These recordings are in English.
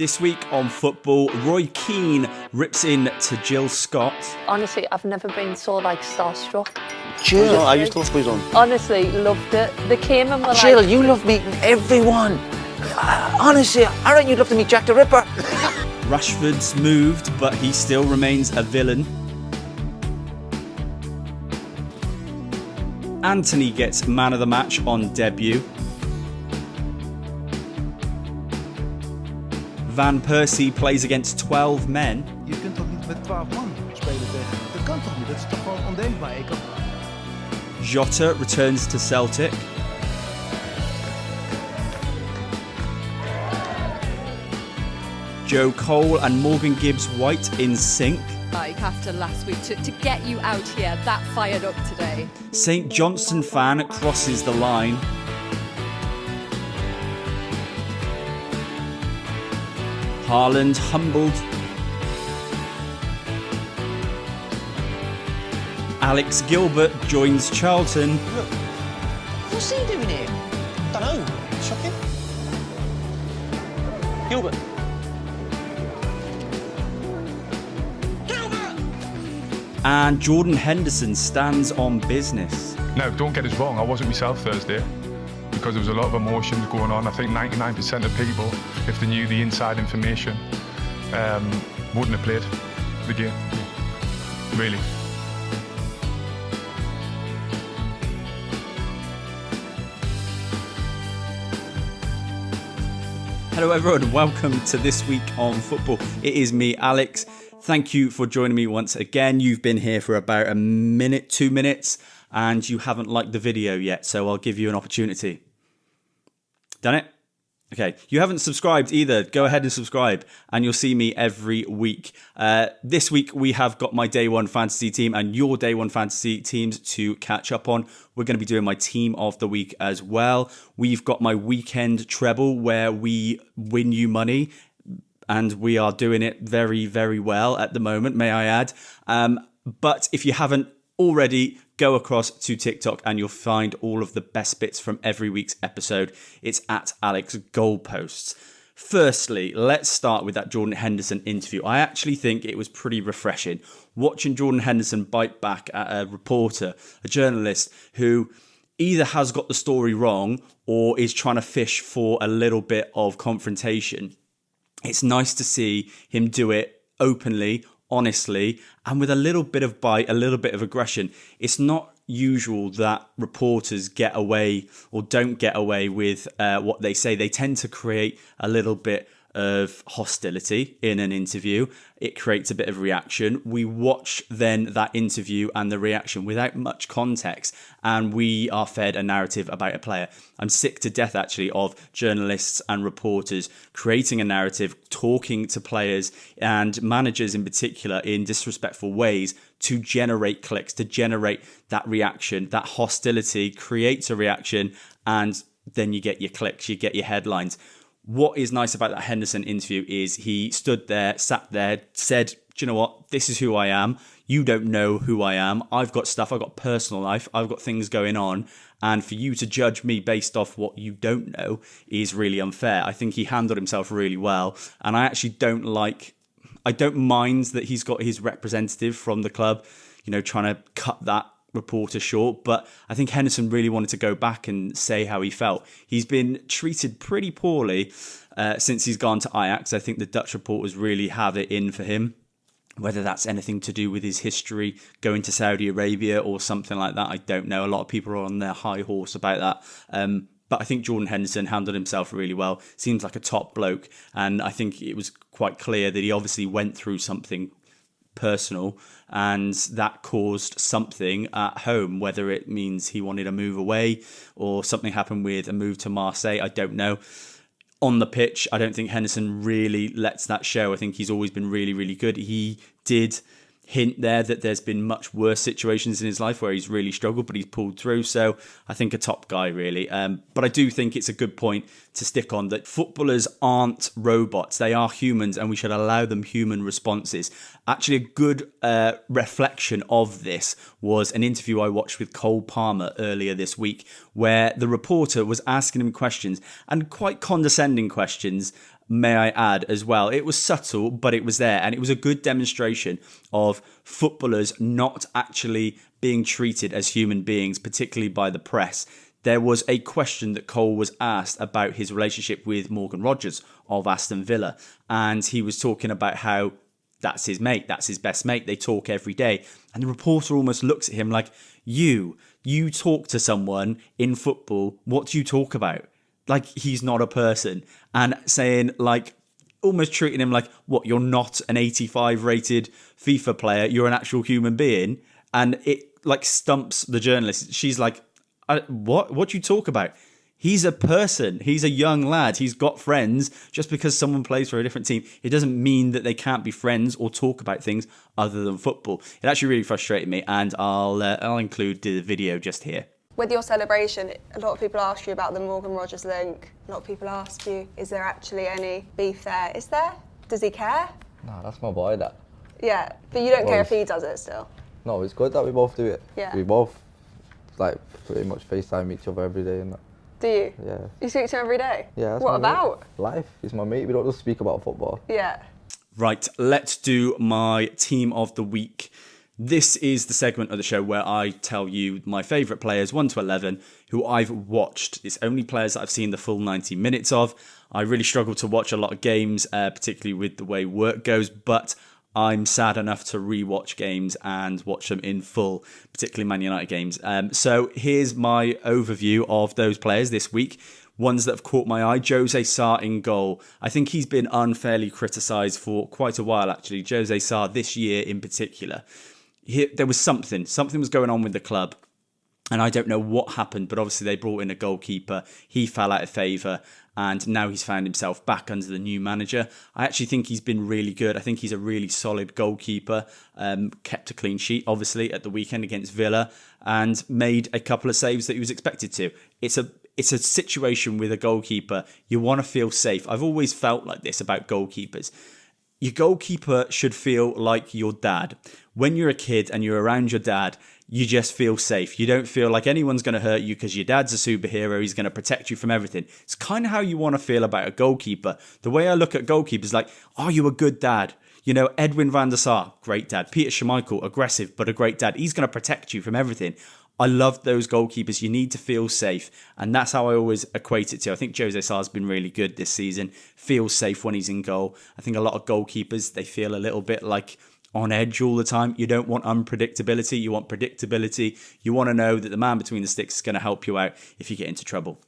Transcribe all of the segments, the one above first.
This week on football, Roy Keane rips in to Jill Scott. Honestly, I've never been so starstruck. Jill, I used to love Boyzone. Honestly, loved it. They came and were Jill, you love meeting everyone. Honestly, I reckon you'd love to meet Jack the Ripper. Rashford's moved, but he still remains a villain. Anthony gets man of the match on debut. Van Persie plays against 12 men. Je kunt toch niet met 12 man spelen tegen? Dat kan toch niet? Dat is toch gewoon ondenkbaar? Jota returns to Celtic. Joe Cole and Morgan Gibbs-White in sync. Like after last week, to get you out here that fired up today. St Johnstone fan crosses the line. Haaland humbled. Alex Gilbert joins Charlton. Look, what's he doing here? Don't know. Shocking. Gilbert. And Jordan Henderson stands on business. No, don't get us wrong, I wasn't myself Thursday because there was a lot of emotions going on. I think 99% of people, if they knew the inside information, wouldn't have played the game, really. Hello everyone, welcome to This Week on Football. It is me, Alex. Thank you for joining me once again. You've been here for about a minute, 2 minutes, and you haven't liked the video yet, so I'll give you an opportunity. Done it? Okay. You haven't subscribed either. Go ahead and subscribe, and you'll see me every week. This week, we have got my Day 1 fantasy team and your Day 1 fantasy teams to catch up on. We're going to be doing my team of the week as well. We've got my weekend treble where we win you money. And we are doing it very, very well at the moment, may I add. But if you haven't already, go across to TikTok and you'll find all of the best bits from every week's episode. It's at Alex Goalposts. Firstly, let's start with that Jordan Henderson interview. I actually think it was pretty refreshing. Watching Jordan Henderson bite back at a reporter, a journalist who either has got the story wrong or is trying to fish for a little bit of confrontation. It's nice to see him do it openly, honestly, and with a little bit of bite, a little bit of aggression. It's not usual that reporters get away or don't get away with what they say. They tend to create a little bit of hostility in an interview. It creates a bit of reaction. We watch then that interview and the reaction without much context, and we are fed a narrative about a player. I'm sick to death actually of journalists and reporters creating a narrative, talking to players and managers in particular in disrespectful ways to generate clicks, to generate that reaction. That hostility creates a reaction, and then you get your clicks, you get your headlines. What is nice about that Henderson interview is he stood there, sat there, said, do you know what? This is who I am. You don't know who I am. I've got stuff. I've got personal life. I've got things going on. And for you to judge me based off what you don't know is really unfair. I think he handled himself really well. And I actually don't mind that he's got his representative from the club, trying to cut that reporter short, but I think Henderson really wanted to go back and say how he felt. He's been treated pretty poorly since he's gone to Ajax. I think the Dutch reporters really have it in for him, whether that's anything to do with his history going to Saudi Arabia or something like that. I don't know. A lot of people are on their high horse about that. But I think Jordan Henderson handled himself really well. Seems like a top bloke. And I think it was quite clear that he obviously went through something personal, and that caused something at home, whether it means he wanted to move away or something happened with a move to Marseille. I don't know. On the pitch, I don't think Henderson really lets that show. I think he's always been really, really good. He did hint there that there's been much worse situations in his life where he's really struggled, but he's pulled through. So I think a top guy, really. But I do think it's a good point to stick on that footballers aren't robots. They are humans, and we should allow them human responses. Actually, a good reflection of this was an interview I watched with Cole Palmer earlier this week, where the reporter was asking him questions, and quite condescending questions, may I add, as well. It was subtle, but it was there. And it was a good demonstration of footballers not actually being treated as human beings, particularly by the press. There was a question that Cole was asked about his relationship with Morgan Rogers of Aston Villa. And he was talking about how that's his mate, that's his best mate. They talk every day. And the reporter almost looks at him like, you talk to someone in football, what do you talk about? Like, he's not a person. And saying, like, almost treating him like, what, you're not an 85 rated FIFA player, you're an actual human being. And it, like, stumps the journalist. She's like, what do you talk about? He's a person. He's a young lad. He's got friends. Just because someone plays for a different team, it doesn't mean that they can't be friends or talk about things other than football. It actually really frustrated me, and I'll include the video just here. With your celebration, a lot of people ask you about the Morgan Rogers link. A lot of people ask you, is there actually any beef there? Is there? Does he care? Nah, that's my boy, that. Yeah, but you don't care if he does it still? No, it's good that we both do it. Yeah. We both, like, pretty much FaceTime each other every day and that. Do you? Yeah. You speak to him every day? Yeah. What about? Life. He's my mate. We don't just speak about football. Yeah. Right, let's do my team of the week. This is the segment of the show where I tell you my favourite players, 1 to 11, who I've watched. It's only players that I've seen the full 90 minutes of. I really struggle to watch a lot of games, particularly with the way work goes, but I'm sad enough to rewatch games and watch them in full, particularly Man United games. So here's my overview of those players this week. Ones that have caught my eye. Jose Sarr in goal. I think he's been unfairly criticised for quite a while, actually. Jose Sarr this year in particular. There was something was going on with the club. And I don't know what happened, but obviously they brought in a goalkeeper. He fell out of favour, and now he's found himself back under the new manager. I actually think he's been really good. I think he's a really solid goalkeeper. Kept a clean sheet, obviously, at the weekend against Villa, and made a couple of saves that he was expected to. It's a situation with a goalkeeper. You want to feel safe. I've always felt like this about goalkeepers. Your goalkeeper should feel like your dad. When you're a kid and you're around your dad, you just feel safe. You don't feel like anyone's going to hurt you because your dad's a superhero. He's going to protect you from everything. It's kind of how you want to feel about a goalkeeper. The way I look at goalkeepers is like, are you a good dad? You know, Edwin van der Sar, great dad. Peter Schmeichel, aggressive, but a great dad. He's going to protect you from everything. I love those goalkeepers. You need to feel safe. And that's how I always equate it to. I think Jose Sarr's been really good this season. Feels safe when he's in goal. I think a lot of goalkeepers, they feel a little bit like on edge all the time. You don't want unpredictability. You want predictability. You want to know that the man between the sticks is going to help you out if you get into trouble.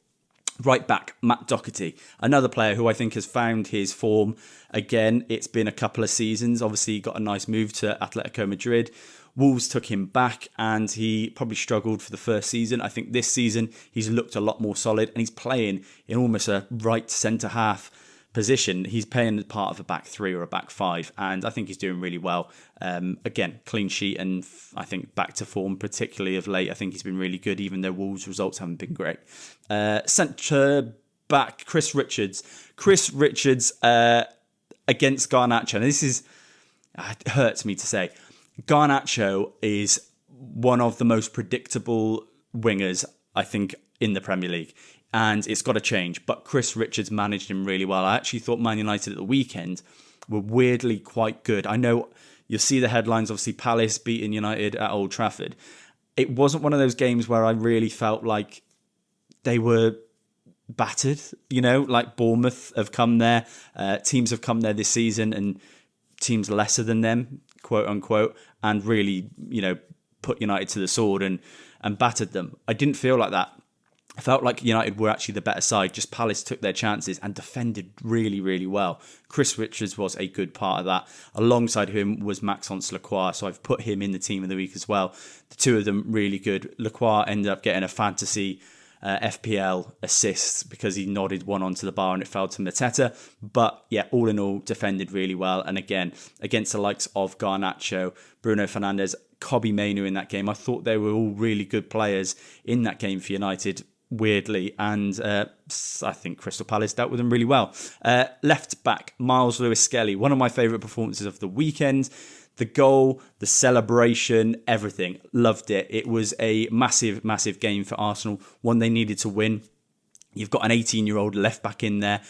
Right back, Matt Doherty, another player who I think has found his form again. It's been a couple of seasons. Obviously, he got a nice move to Atletico Madrid. Wolves took him back and he probably struggled for the first season. I think this season he's looked a lot more solid and he's playing in almost a right centre-half position. He's playing part of a back three or a back five, and I think he's doing really well. Again, clean sheet, and I think back to form, particularly of late. I think he's been really good, even though Wolves' results haven't been great. Centre back, Chris Richards. Chris Richards against Garnacho. And this is, it hurts me to say, Garnacho is one of the most predictable wingers, I think, in the Premier League. And it's got to change. But Chris Richards managed him really well. I actually thought Man United at the weekend were weirdly quite good. I know you'll see the headlines, obviously Palace beating United at Old Trafford. It wasn't one of those games where I really felt like they were battered, you know, like Bournemouth have come there. Teams have come there this season, and teams lesser than them, quote unquote, and really, you know, put United to the sword and battered them. I didn't feel like that. I felt like United were actually the better side. Just Palace took their chances and defended really, really well. Chris Richards was a good part of that. Alongside him was Maxence Lacroix, so I've put him in the team of the week as well. The two of them really good. Lacroix ended up getting a fantasy FPL assist because he nodded one onto the bar and it fell to Mateta. But yeah, all in all, defended really well. And again, against the likes of Garnacho, Bruno Fernandes, Kobbie Mainoo in that game, I thought they were all really good players in that game for United. Weirdly, and I think Crystal Palace dealt with them really well. Left back, Miles Lewis-Skelly, one of my favourite performances of the weekend. The goal, the celebration, everything. Loved it. It was a massive, massive game for Arsenal, one they needed to win. You've got an 18-year-old left back in there.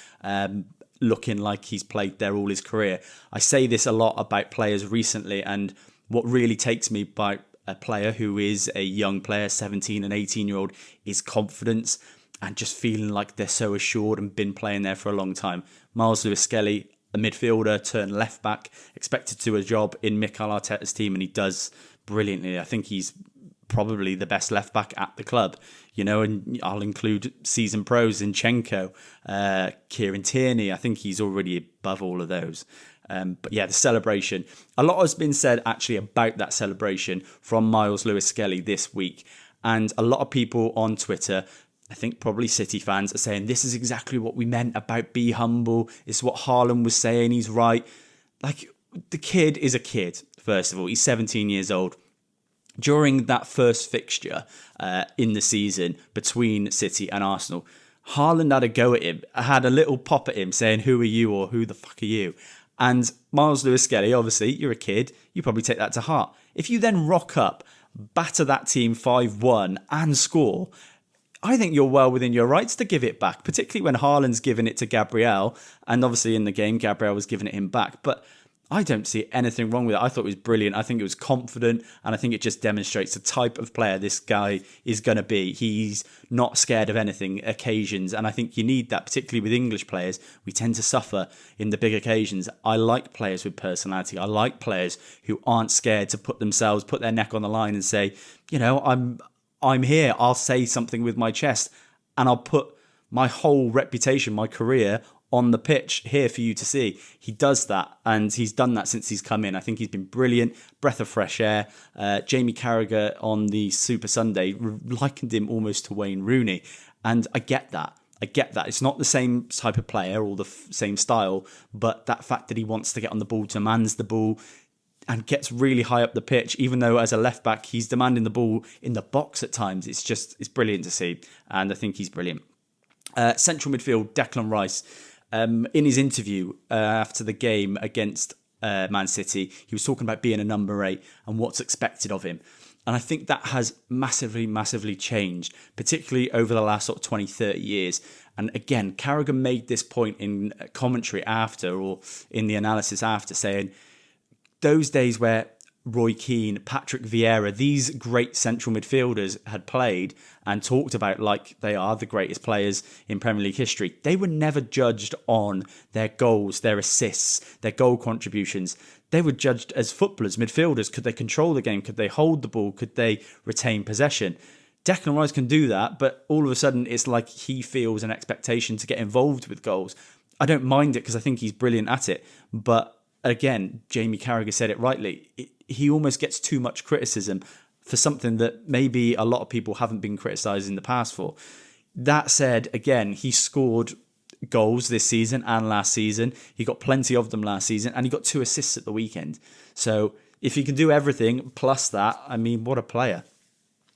looking like he's played there all his career. I say this a lot about players recently, and what really takes me by a player who is a young player, 17 and 18-year-old, is confidence and just feeling like they're so assured and been playing there for a long time. Miles Lewis-Skelly, a midfielder turned left back, expected to do a job in Mikel Arteta's team, and he does brilliantly. I think he's probably the best left back at the club, you know, and I'll include season pros Zinchenko, Kieran Tierney. I think he's already above all of those. But yeah, the celebration. A lot has been said actually about that celebration from Miles Lewis-Skelly this week. And a lot of people on Twitter, I think probably City fans, are saying this is exactly what we meant about be humble. It's what Haaland was saying. He's right. Like, the kid is a kid, first of all. He's 17 years old. During that first fixture in the season between City and Arsenal, Haaland had a go at him, had a little pop at him saying, "Who are you?" or "Who the fuck are you?" And Miles Lewis-Skelly, obviously, you're a kid, you probably take that to heart. If you then rock up, batter that team 5-1 and score, I think you're well within your rights to give it back, particularly when Haaland's given it to Gabriel. And obviously in the game, Gabriel was giving it him back. But I don't see anything wrong with it. I thought it was brilliant. I think it was confident, and I think it just demonstrates the type of player this guy is going to be. He's not scared of anything, occasions, and I think you need that, particularly with English players. We tend to suffer in the big occasions. I like players with personality. I like players who aren't scared to put their neck on the line and say, you know, I'm here. I'll say something with my chest, and I'll put my whole reputation, my career on the pitch here for you to see. He does that, and he's done that since he's come in. I think he's been brilliant, breath of fresh air. Jamie Carragher on the Super Sunday likened him almost to Wayne Rooney, and I get that. It's not the same type of player or the same style, but that fact that he wants to get on the ball, demands the ball, and gets really high up the pitch, even though as a left back, he's demanding the ball in the box at times. It's brilliant to see, and I think he's brilliant. Central midfield, Declan Rice. In his interview after the game against Man City, he was talking about being a number 8 and what's expected of him. And I think that has massively, massively changed, particularly over the last sort of 20, 30 years. And again, Carragher made this point in commentary after, or in the analysis after, saying those days where Roy Keane, Patrick Vieira, these great central midfielders had played and talked about like they are the greatest players in Premier League history. They were never judged on their goals, their assists, their goal contributions. They were judged as footballers, midfielders. Could they control the game? Could they hold the ball? Could they retain possession? Declan Rice can do that, but all of a sudden it's like he feels an expectation to get involved with goals. I don't mind it because I think he's brilliant at it, but again, Jamie Carragher said it rightly. He almost gets too much criticism for something that maybe a lot of people haven't been criticised in the past for. That said, again, he scored goals this season and last season. He got plenty of them last season, and he got 2 assists at the weekend. So if he can do everything plus that, I mean, what a player.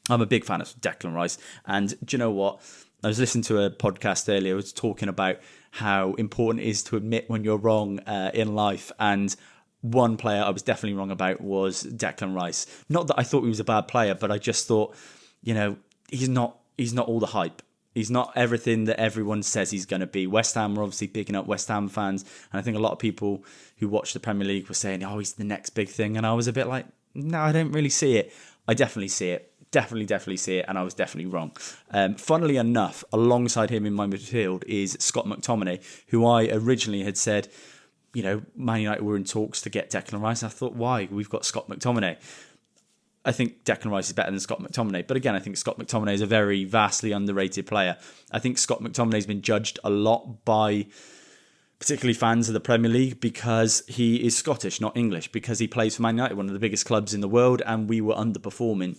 I'm a big fan of Declan Rice. And do you know what? I was listening to a podcast earlier. I was talking about how important it is to admit when you're wrong in life. And one player I was definitely wrong about was Declan Rice. Not that I thought he was a bad player, but I just thought, you know, he's not all the hype. He's not everything that everyone says he's going to be. West Ham were obviously picking up West Ham fans. And I think a lot of people who watch the Premier League were saying, oh, he's the next big thing. And I was a bit like, no, I don't really see it. I definitely see it. Definitely see it, and I was definitely wrong. Funnily enough, alongside him in my midfield is Scott McTominay, who I originally had said, you know, Man United were in talks to get Declan Rice. I thought, why? We've got Scott McTominay. I think Declan Rice is better than Scott McTominay. But again, I think Scott McTominay is a very vastly underrated player. I think Scott McTominay has been judged a lot by particularly fans of the Premier League because he is Scottish, not English, because he plays for Man United, one of the biggest clubs in the world, and we were underperforming.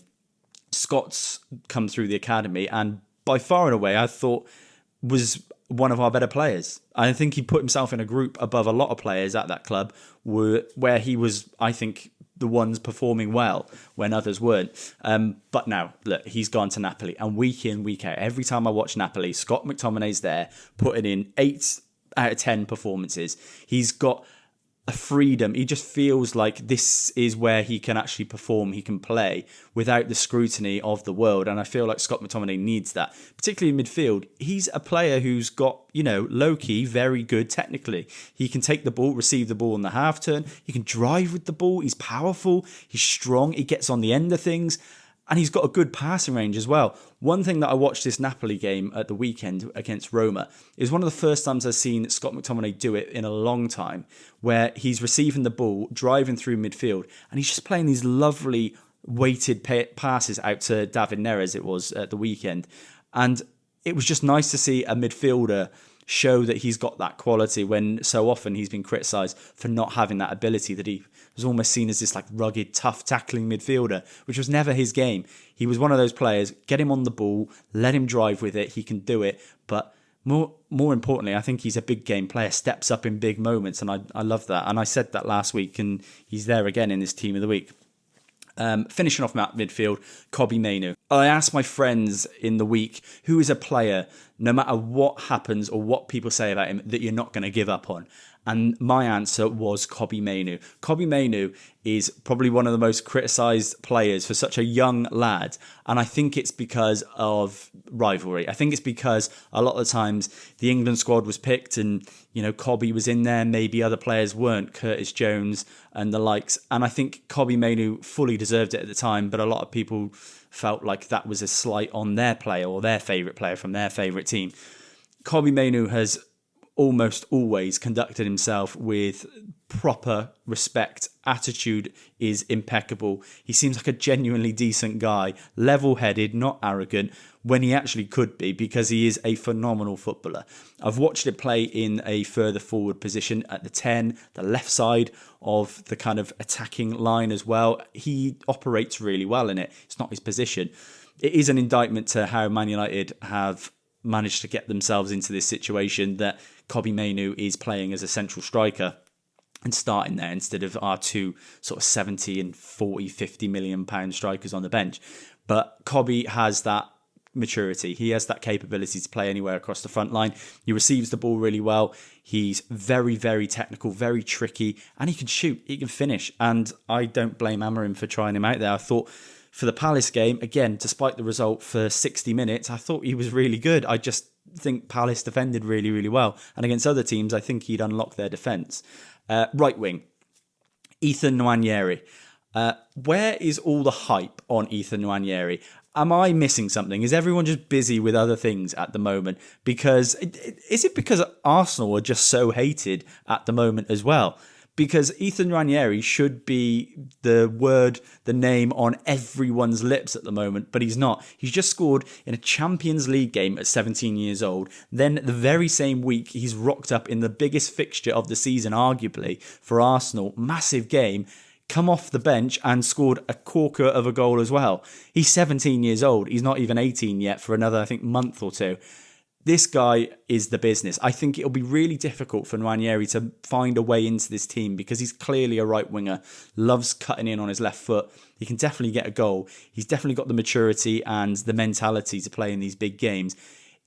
Scott's come through the academy and by far and away I thought was one of our better players. I think he put himself in a group above a lot of players at that club where he was, I think, the ones performing well when others weren't. But now, look, he's gone to Napoli, and week in, week out, every time I watch Napoli, Scott McTominay's there putting in 8 out of 10 performances. He's got a freedom. He just feels like this is where he can actually perform, he can play without the scrutiny of the world. And I feel like Scott McTominay needs that, particularly in midfield. He's a player who's got, low-key, very good technically. He can take the ball, receive the ball in the half turn. He can drive with the ball. He's powerful. He's strong. He gets on the end of things. And he's got a good passing range as well. One thing that I watched this Napoli game at the weekend against Roma is one of the first times I've seen Scott McTominay do it in a long time, where he's receiving the ball, driving through midfield, and he's just playing these lovely weighted passes out to David Neres, it was at the weekend. And it was just nice to see a midfielder show that he's got that quality when so often he's been criticised for not having that ability, that he was almost seen as this like rugged, tough tackling midfielder, which was never his game. He was one of those players, get him on the ball, let him drive with it, he can do it. But more importantly, I think he's a big game player, steps up in big moments, and I love that. And I said that last week, and he's there again in this team of the week. Finishing off midfield, Kobbie Mainoo. I asked my friends in the week, who is a player, no matter what happens or what people say about him, that you're not going to give up on? And my answer was Kobbie Mainoo. Kobbie Mainoo is probably one of the most criticised players for such a young lad. And I think it's because of rivalry. I think it's because a lot of the times the England squad was picked and, Kobbie was in there. Maybe other players weren't, Curtis Jones and the likes. And I think Kobbie Mainoo fully deserved it at the time. But a lot of people felt like that was a slight on their player or their favourite player from their favourite team. Kobbie Mainoo has almost always conducted himself with proper respect. Attitude is impeccable. He seems like a genuinely decent guy, level-headed, not arrogant, when he actually could be, because he is a phenomenal footballer. I've watched him play in a further forward position at the 10, the left side of the kind of attacking line as well. He operates really well in it. It's not his position. It is an indictment to how Man United have managed to get themselves into this situation that Kobbie Mainoo is playing as a central striker and starting there instead of our two sort of 70 and 40, 50 million pound strikers on the bench. But Kobbie has that maturity. He has that capability to play anywhere across the front line. He receives the ball really well. He's very, very technical, very tricky, and he can shoot, he can finish. And I don't blame Amorim for trying him out there. I thought for the Palace game, again, despite the result for 60 minutes, I thought he was really good. I just think Palace defended really, really well. And against other teams, I think he'd unlock their defence. Right wing, Ethan Nwaneri. Where is all the hype on Ethan Nwaneri? Am I missing something? Is everyone just busy with other things at the moment? Because is it because Arsenal are just so hated at the moment as well? Because Ethan Nwaneri should be the name on everyone's lips at the moment, but he's not. He's just scored in a Champions League game at 17 years old. Then the very same week, he's rocked up in the biggest fixture of the season, arguably, for Arsenal. Massive game. Come off the bench and scored a corker of a goal as well. He's 17 years old. He's not even 18 yet for another, I think, month or two. This guy is the business. I think it'll be really difficult for Nwaneri to find a way into this team because he's clearly a right winger, loves cutting in on his left foot. He can definitely get a goal. He's definitely got the maturity and the mentality to play in these big games.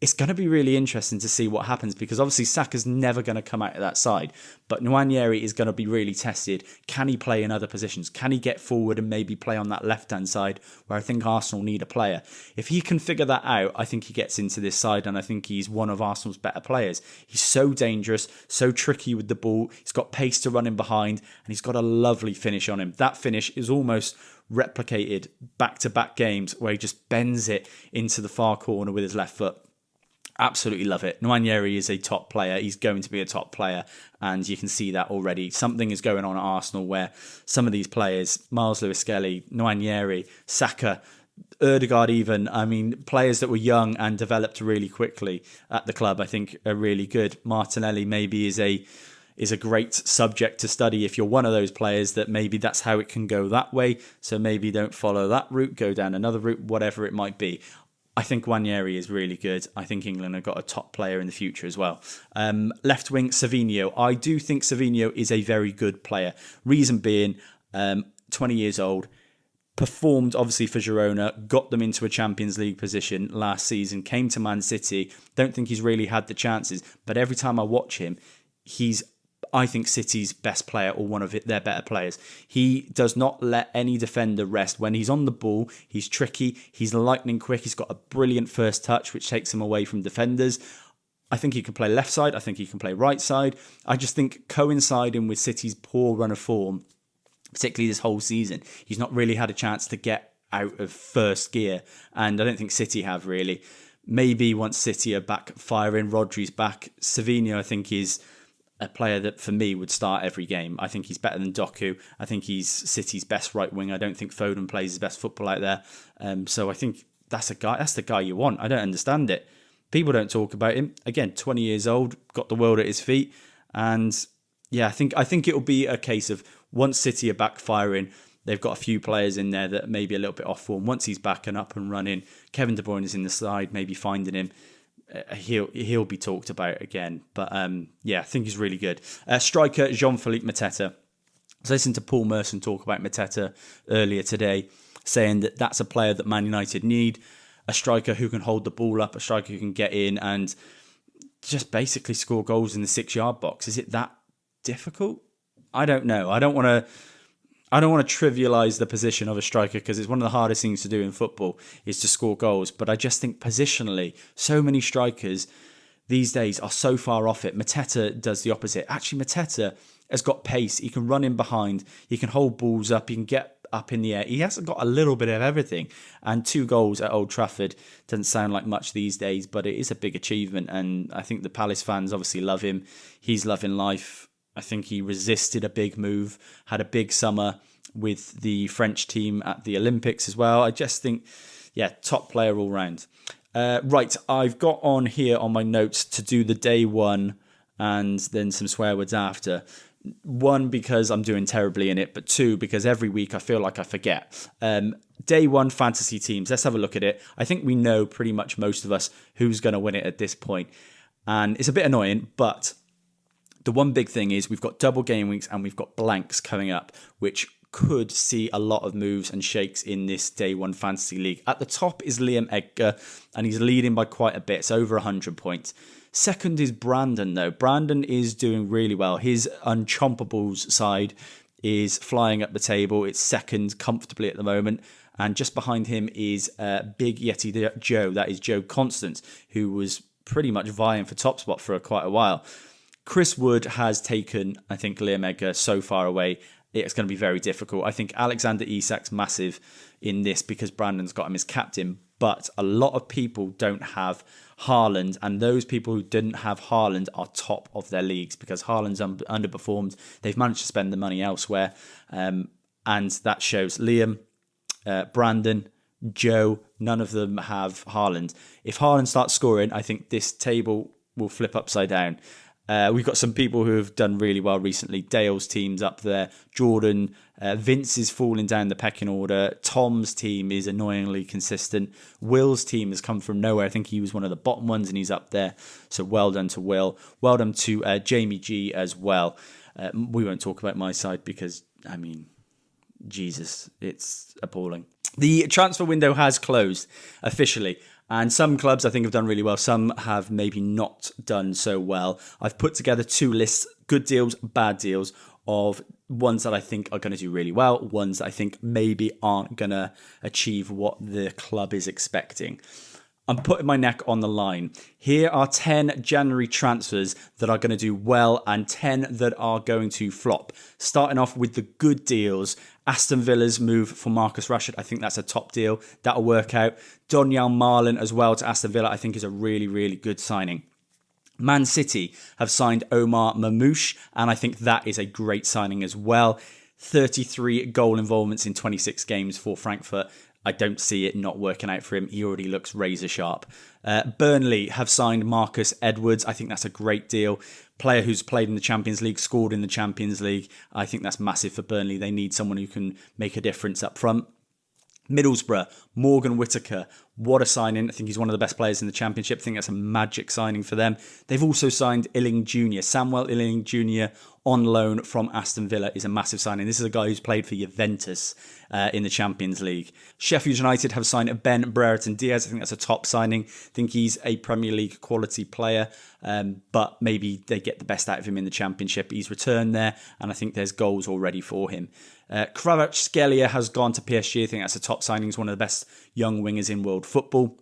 It's going to be really interesting to see what happens because obviously Saka's never going to come out of that side. But Nwaneri is going to be really tested. Can he play in other positions? Can he get forward and maybe play on that left-hand side where I think Arsenal need a player? If he can figure that out, I think he gets into this side and I think he's one of Arsenal's better players. He's so dangerous, so tricky with the ball. He's got pace to run in behind and he's got a lovely finish on him. That finish is almost replicated back-to-back games where he just bends it into the far corner with his left foot. Absolutely love it. Nwaneri is a top player. He's going to be a top player. And you can see that already. Something is going on at Arsenal where some of these players, Miles Lewis-Skelly, Nwaneri, Saka, Ødegaard even, I mean, players that were young and developed really quickly at the club, I think are really good. Martinelli maybe is a great subject to study if you're one of those players that maybe that's how it can go that way. So maybe don't follow that route, go down another route, whatever it might be. I think Nwaneri is really good. I think England have got a top player in the future as well. Left wing, Savinho. I do think Savinho is a very good player. Reason being, 20 years old, performed obviously for Girona, got them into a Champions League position last season, came to Man City. Don't think he's really had the chances, but every time I watch him, he's I think City's best player or one of their better players. He does not let any defender rest. When he's on the ball, he's tricky, he's lightning quick, he's got a brilliant first touch, which takes him away from defenders. I think he can play left side, I think he can play right side. I just think coinciding with City's poor run of form, particularly this whole season, he's not really had a chance to get out of first gear, and I don't think City have really. Maybe once City are back firing, Rodri's back. Savinho, I think, is a player that for me would start every game. I think he's better than Doku. I think he's City's best right wing. I don't think Foden plays his best football out there. So I think that's the guy you want. I don't understand it. People don't talk about him. Again, 20 years old, got the world at his feet, and yeah, I think it'll be a case of once City are back firing, they've got a few players in there that may be a little bit off form. Once he's back and up and running, Kevin De Bruyne is in the side, maybe finding him. He'll be talked about again. But yeah, I think he's really good. Striker Jean-Philippe Mateta. I was listening to Paul Merson talk about Mateta earlier today, saying that that's a player that Man United need. A striker who can hold the ball up, a striker who can get in and just basically score goals in the 6-yard box. Is it that difficult? I don't know. I don't want to trivialise the position of a striker because it's one of the hardest things to do in football is to score goals. But I just think positionally, so many strikers these days are so far off it. Mateta does the opposite. Actually, Mateta has got pace. He can run in behind. He can hold balls up. He can get up in the air. He hasn't got a little bit of everything. And 2 goals at Old Trafford doesn't sound like much these days, but it is a big achievement. And I think the Palace fans obviously love him. He's loving life. I think he resisted a big move, had a big summer with the French team at the Olympics as well. I just think, yeah, top player all round. Right, I've got on here on my notes to do the day one and then some swear words after. 1, because I'm doing terribly in it, but 2, because every week I feel like I forget. Day 1 fantasy teams, let's have a look at it. I think we know pretty much most of us who's going to win it at this point. And it's a bit annoying, but the one big thing is we've got double game weeks and we've got blanks coming up, which could see a lot of moves and shakes in this day 1 fantasy league. At the top is Liam Edgar, and he's leading by quite a bit. It's over 100 points. Second is Brandon, though. Brandon is doing really well. His Unchompables side is flying up the table. It's second comfortably at the moment. And just behind him is Big Yeti Joe. That is Joe Constance, who was pretty much vying for top spot for quite a while. Chris Wood has taken, I think, Liam Edgar so far away. It's going to be very difficult. I think Alexander Isak's massive in this because Brandon's got him as captain. But a lot of people don't have Haaland, and those people who didn't have Haaland are top of their leagues because Haaland's underperformed. They've managed to spend the money elsewhere, and that shows. Liam, Brandon, Joe, none of them have Haaland. If Haaland starts scoring, I think this table will flip upside down. We've got some people who have done really well recently. Dale's team's up there. Jordan, Vince is falling down the pecking order. Tom's team is annoyingly consistent. Will's team has come from nowhere. I think he was one of the bottom ones and he's up there. So well done to Will. Well done to Jamie G as well. We won't talk about my side because, I mean, Jesus, it's appalling. The transfer window has closed officially. And some clubs I think have done really well. Some have maybe not done so well. I've put together 2 lists, good deals, bad deals, of ones that I think are going to do really well, ones that I think maybe aren't going to achieve what the club is expecting. I'm putting my neck on the line. Here are 10 January transfers that are going to do well and 10 that are going to flop. Starting off with the good deals. Aston Villa's move for Marcus Rashford, I think that's a top deal. That'll work out. Donyell Marlin as well to Aston Villa, I think is a really, really good signing. Man City have signed Omar Mamouche, and I think that is a great signing as well. 33 goal involvements in 26 games for Frankfurt. I don't see it not working out for him. He already looks razor sharp. Burnley have signed Marcus Edwards. I think that's a great deal. Player who's played in the Champions League, scored in the Champions League. I think that's massive for Burnley. They need someone who can make a difference up front. Middlesbrough, Morgan Whittaker, What a signing. I think he's one of the best players in the Championship. I think that's a magic signing for them. They've also signed Illing Jr. Samuel Illing Jr. on loan from Aston Villa is a massive signing. This is a guy who's played for Juventus in the Champions League. Sheffield United have signed Ben Brereton Diaz. I think that's a top signing. I think he's a Premier League quality player, but maybe they get the best out of him in the Championship. He's returned there, and I think there's goals already for him. Kvaratskhelia has gone to PSG. I think that's a top signing. He's one of the best young wingers in world football.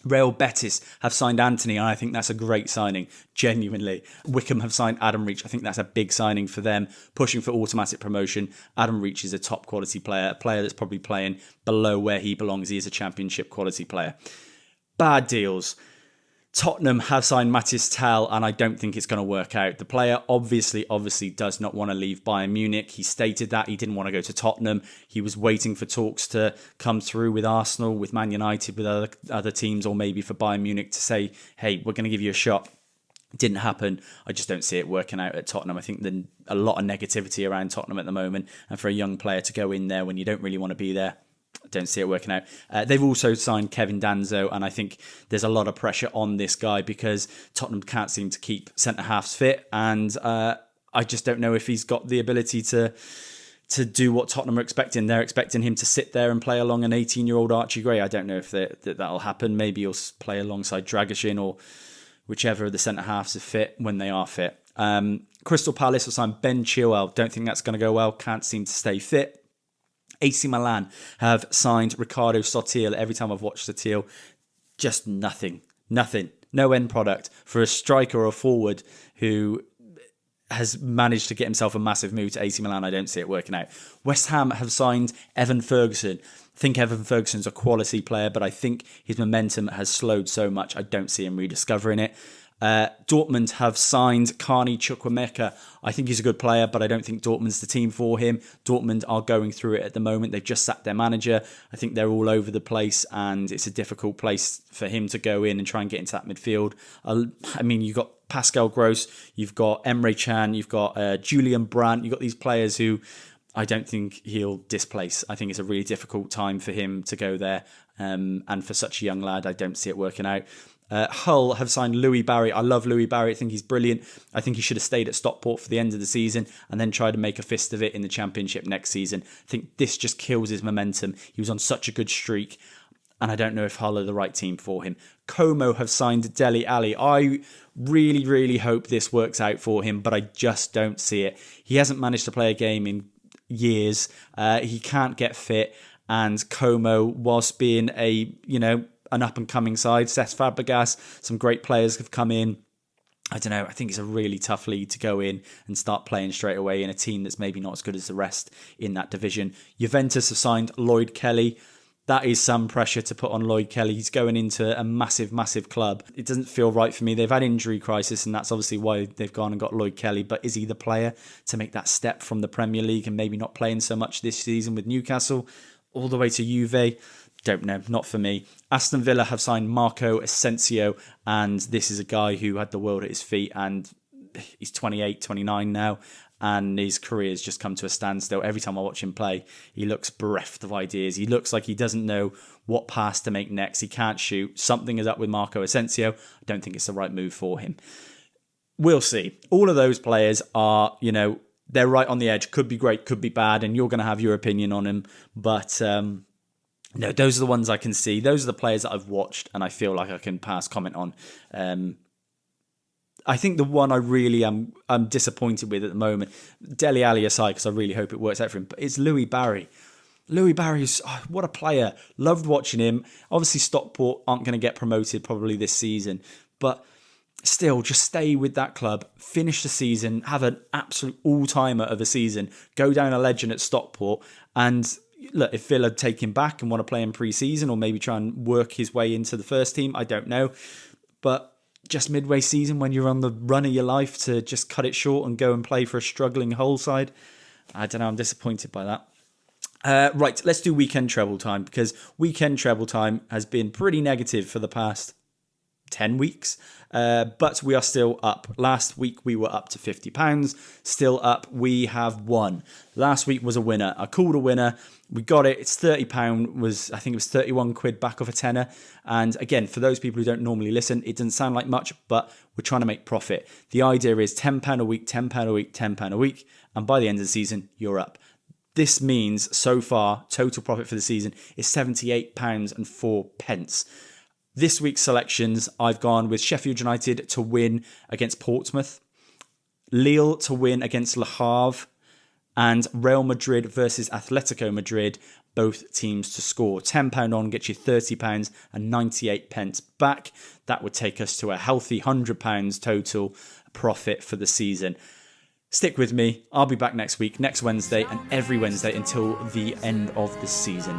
Real Betis have signed Anthony, and I think that's a great signing, genuinely. Wickham have signed Adam Reach. I think that's a big signing for them, pushing for automatic promotion. Adam Reach is a top quality player, a player that's probably playing below where he belongs. He is a Championship quality player. Bad deals. Tottenham have signed Mathis Tel, and I don't think it's going to work out. The player obviously does not want to leave Bayern Munich. He stated that he didn't want to go to Tottenham. He was waiting for talks to come through with Arsenal, with Man United, with other teams, or maybe for Bayern Munich to say, hey, we're going to give you a shot. It didn't happen. I just don't see it working out at Tottenham. I think there's a lot of negativity around Tottenham at the moment, and for a young player to go in there when you don't really want to be there, I don't see it working out. They've also signed Kevin Danzo, and I think there's a lot of pressure on this guy because Tottenham can't seem to keep centre-halves fit, and I just don't know if he's got the ability to do what Tottenham are expecting. They're expecting him to sit there and play along an 18-year-old Archie Gray. I don't know if that'll happen. Maybe he'll play alongside Dragusin or whichever of the centre-halves are fit when they are fit. Crystal Palace will sign Ben Chilwell. Don't think that's going to go well. Can't seem to stay fit. AC Milan have signed Ricardo Sottil. Every time I've watched Sottil, just nothing. No end product for a striker or a forward who has managed to get himself a massive move to AC Milan. I don't see it working out. West Ham have signed Evan Ferguson. I think Evan Ferguson's a quality player, but I think his momentum has slowed so much, I don't see him rediscovering it. Dortmund have signed Carney Chukwuemeka. I think he's a good player, but I don't think Dortmund's the team for him. Dortmund are going through it at the moment. They've just sacked their manager. I think they're all over the place, and it's a difficult place for him to go in and try and get into that midfield. I mean, you've got Pascal Gross, you've got Emre Can, you've got Julian Brandt. You've got these players who I don't think he'll displace. I think it's a really difficult time for him to go there. And for such a young lad, I don't see it working out. Hull have signed Louis Barry. I love Louis Barry. I think he's brilliant. I think he should have stayed at Stockport for the end of the season and then tried to make a fist of it in the Championship next season. I think this just kills his momentum. He was on such a good streak, and I don't know if Hull are the right team for him. Como have signed Dele Alli. I really, really hope this works out for him, but I just don't see it. He hasn't managed to play a game in years. He can't get fit, and Como, whilst being an up-and-coming side, Cesc Fabregas, some great players have come in. I don't know, I think it's a really tough league to go in and start playing straight away in a team that's maybe not as good as the rest in that division. Juventus have signed Lloyd Kelly. That is some pressure to put on Lloyd Kelly. He's going into a massive, massive club. It doesn't feel right for me. They've had injury crisis, and that's obviously why they've gone and got Lloyd Kelly. But is he the player to make that step from the Premier League and maybe not playing so much this season with Newcastle all the way to Juve? Don't know, not for me. Aston Villa have signed Marco Asensio, and this is a guy who had the world at his feet, and he's 28, 29 now, and his career has just come to a standstill. Every time I watch him play, he looks bereft of ideas. He looks like he doesn't know what pass to make next. He can't shoot. Something is up with Marco Asensio. I don't think it's the right move for him. We'll see. All of those players are, they're right on the edge. Could be great, could be bad, and you're going to have your opinion on him, but no, those are the ones I can see. Those are the players that I've watched and I feel like I can pass comment on. I think the one I really am disappointed with at the moment, Dele Alli aside, because I really hope it works out for him, but it's Louis Barry. Louis Barry is, what a player. Loved watching him. Obviously, Stockport aren't going to get promoted probably this season, but still, just stay with that club, finish the season, have an absolute all-timer of a season, go down a legend at Stockport, and look, if Villa take him back and want to play him pre-season or maybe try and work his way into the first team, I don't know. But just midway season when you're on the run of your life to just cut it short and go and play for a struggling Hull side, I don't know, I'm disappointed by that. Right, let's do weekend treble time, because weekend treble time has been pretty negative for the past 10 weeks, but we are still up. Last week we were up to £50, still up. We have won. Last week was a winner. I called a winner. We got it. It's £30. I think it was 31 quid back off a tenner. And again, for those people who don't normally listen, it doesn't sound like much, but we're trying to make profit. The idea is £10 a week, £10 a week, £10 a week, and by the end of the season, you're up. This means so far, total profit for the season is £78.04. This week's selections, I've gone with Sheffield United to win against Portsmouth, Lille to win against Le Havre, and Real Madrid versus Atletico Madrid, both teams to score. £10 on gets you £30 and 98 pence back. That would take us to a healthy £100 total profit for the season. Stick with me. I'll be back next week, next Wednesday, and every Wednesday until the end of the season.